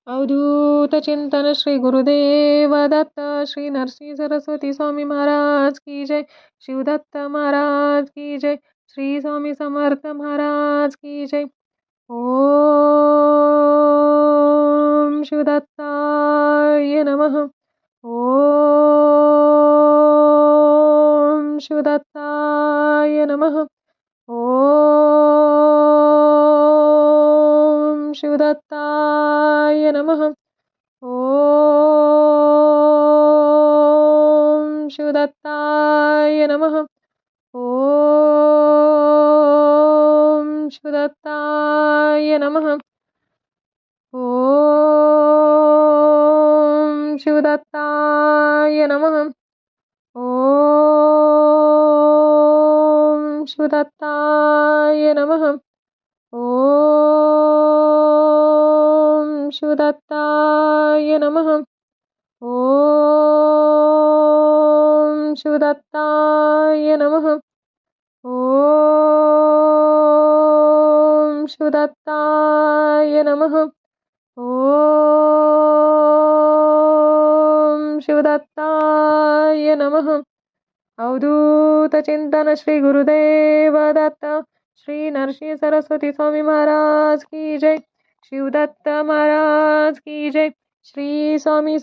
अवधूत चिंतन श्री गुरुदेव दत्त श्री नरसिंह सरस्वती स्वामी महाराज की जय। शिवदत्त महाराज की जय। श्री स्वामी समर्थ महाराज की जय। ओम शिवदत्ताय नमः। ओम शिवदत्ताय नमः। ओम शिवदत्ताय नमः। ओम शिवदत्ताय नमः। ओम शिवदत्ताय नमः। ओम शिवदत्ताय नमः। ओम शिवदत्ताय नमः। ओम शिवदत्ताय नमः। ओम शिवदत्ताय नमः। ओम शिवदत्ताय नमः। ओम शिवदत्ताय नमः। अवधूत चिंतन श्री गुरुदेव दत्त श्री नरसिंह सरस्वती स्वामी महाराज की जय। शिवदत्त महाराज की जय। श्री स्वामी